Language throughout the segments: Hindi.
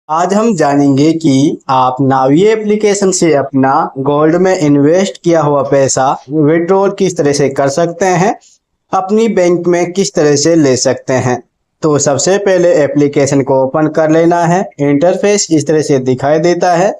आज हम जानेंगे कि आप नावी एप्लीकेशन से अपना गोल्ड में इन्वेस्ट किया हुआ पैसा विड्रॉल किस तरह से कर सकते हैं, अपनी बैंक में किस तरह से ले सकते हैं। तो सबसे पहले एप्लीकेशन को ओपन कर लेना है। इंटरफेस इस तरह से दिखाई देता है।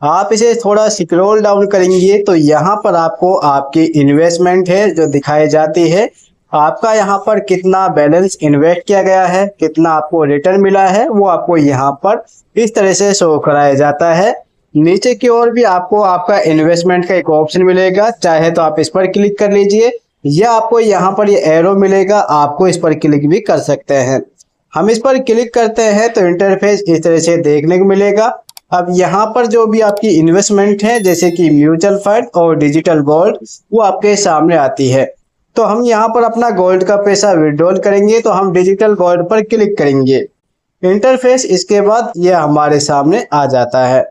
आप इसे थोड़ा स्क्रॉल डाउन करेंगे तो यहाँ पर आपको आपकी इन्वेस्टमेंट है जो दिखाई जाती है। आपका यहाँ पर कितना बैलेंस इन्वेस्ट किया गया है, कितना आपको रिटर्न मिला है, वो आपको यहाँ पर इस तरह से शो कराया जाता है। नीचे की ओर भी आपको आपका इन्वेस्टमेंट का एक ऑप्शन मिलेगा, चाहे तो आप इस पर क्लिक कर लीजिए या आपको यहाँ पर ये एरो मिलेगा, आपको इस पर क्लिक भी कर सकते हैं। हम इस पर क्लिक करते हैं तो इंटरफेस इस तरह से देखने को मिलेगा। अब यहाँ पर जो भी आपकी इन्वेस्टमेंट है जैसे कि म्यूचुअल फंड और डिजिटल गोल्ड, वो आपके सामने आती है। तो हम यहाँ पर अपना गोल्ड का पैसा विड्रॉल करेंगे तो हम डिजिटल गोल्ड पर क्लिक करेंगे। इंटरफेस इसके बाद ये हमारे सामने आ जाता है।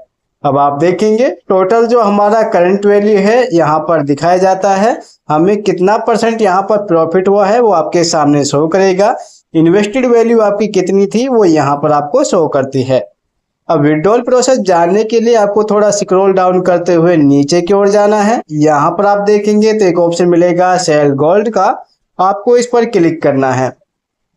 अब आप देखेंगे टोटल जो हमारा करंट वैल्यू है यहाँ पर दिखाया जाता है। हमें कितना परसेंट यहाँ पर प्रॉफिट हुआ है वो आपके सामने शो करेगा। इन्वेस्टेड वैल्यू आपकी कितनी थी वो यहाँ पर आपको शो करती है। अब विड्रॉल प्रोसेस जानने के लिए आपको थोड़ा स्क्रॉल डाउन करते हुए नीचे की ओर जाना है। यहाँ पर आप देखेंगे तो एक ऑप्शन मिलेगा सेल गोल्ड का, आपको इस पर क्लिक करना है।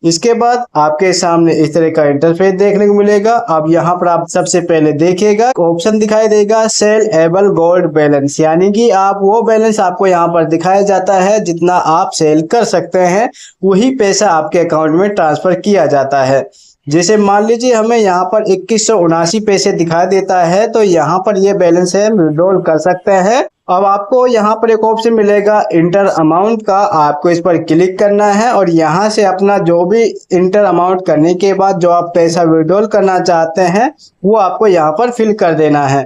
इसके बाद आपके सामने इस तरह का इंटरफेस देखने को मिलेगा। अब यहाँ पर आप सबसे पहले देखिएगा ऑप्शन दिखाई देगा सेल एबल गोल्ड बैलेंस, यानी कि आप वो बैलेंस आपको यहाँ पर दिखाया जाता है जितना आप सेल कर सकते हैं, वही पैसा आपके अकाउंट में ट्रांसफर किया जाता है। जैसे मान लीजिए हमें यहाँ पर 2179 पैसे दिखाई देता है तो यहाँ पर ये बैलेंस है, विड्रॉल कर सकते हैं। अब आपको यहाँ पर एक ऑप्शन मिलेगा इंटर अमाउंट का, आपको इस पर क्लिक करना है और यहाँ से अपना जो भी इंटर अमाउंट करने के बाद जो आप पैसा विड्रॉल करना चाहते हैं वो आपको यहाँ पर फिल कर देना है।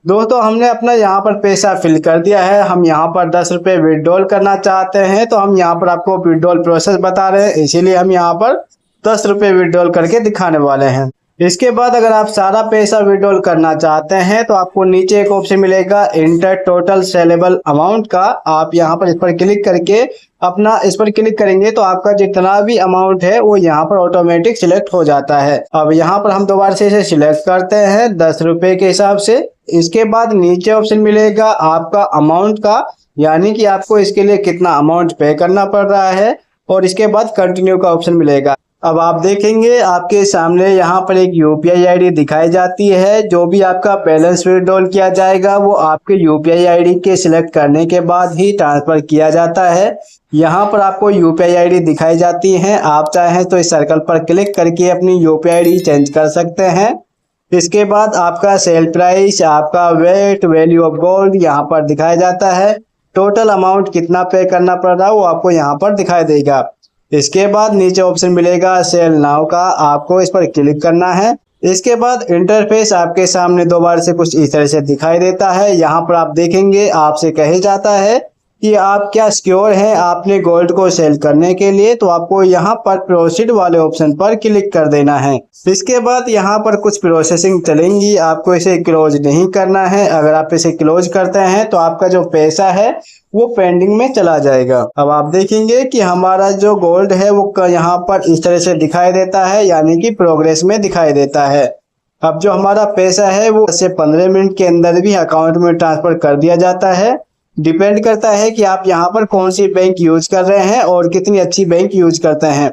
दोस्तों हमने अपना यहाँ पर पैसा फिल कर दिया है। हम यहाँ पर 10 रुपये विड्रॉल करना चाहते हैं तो हम यहाँ पर आपको विड्रॉल प्रोसेस बता रहे हैं, इसीलिए हम यहाँ पर 10 रुपये विड्रॉल करके दिखाने वाले हैं। इसके बाद अगर आप सारा पैसा विड्रॉल करना चाहते हैं तो आपको नीचे एक ऑप्शन मिलेगा इंटर टोटल सेलेबल अमाउंट का, आप यहाँ पर इस पर क्लिक करके अपना इस पर क्लिक करेंगे तो आपका जितना भी अमाउंट है वो यहाँ पर ऑटोमेटिक सिलेक्ट हो जाता है। अब यहाँ पर हम दोबारा से इसे सिलेक्ट करते हैं 10 रुपये के हिसाब से। इसके बाद नीचे ऑप्शन मिलेगा आपका अमाउंट का, यानी कि आपको इसके लिए कितना अमाउंट पे करना पड़ रहा है, और इसके बाद कंटिन्यू का ऑप्शन मिलेगा। अब आप देखेंगे आपके सामने यहाँ पर एक यूपीआई आईडी दिखाई जाती है। जो भी आपका बैलेंस विड्रॉल किया जाएगा वो आपके यूपीआई आईडी के सिलेक्ट करने के बाद ही ट्रांसफर किया जाता है। यहाँ पर आपको यूपीआई आईडी दिखाई जाती है, आप चाहें तो इस सर्कल पर क्लिक करके अपनी यूपीआई आईडी चेंज कर सकते हैं। इसके बाद आपका सेल प्राइस, आपका वेट, वैल्यू ऑफ गोल्ड यहाँ पर दिखाया जाता है। टोटल अमाउंट कितना पे करना पड़ रहा है वो आपको यहाँ पर दिखाई देगा। इसके बाद नीचे ऑप्शन मिलेगा सेल नाउ का, आपको इस पर क्लिक करना है। इसके बाद इंटरफेस आपके सामने दोबारा से कुछ इस तरह से दिखाई देता है। यहाँ पर आप देखेंगे आपसे कहे जाता है कि आप क्या सिक्योर हैं आपने गोल्ड को सेल करने के लिए, तो आपको यहाँ पर प्रोसीड वाले ऑप्शन पर क्लिक कर देना है। इसके बाद यहाँ पर कुछ प्रोसेसिंग चलेंगी, आपको इसे क्लोज नहीं करना है। अगर आप इसे क्लोज करते हैं तो आपका जो पैसा है वो पेंडिंग में चला जाएगा। अब आप देखेंगे कि हमारा जो गोल्ड है वो यहाँ पर इस तरह से दिखाई देता है, यानी कि प्रोग्रेस में दिखाई देता है। अब जो हमारा पैसा है वो 15 मिनट के अंदर भी अकाउंट में ट्रांसफर कर दिया जाता है। डिपेंड करता है कि आप यहाँ पर कौन सी बैंक यूज कर रहे हैं और कितनी अच्छी बैंक यूज करते हैं।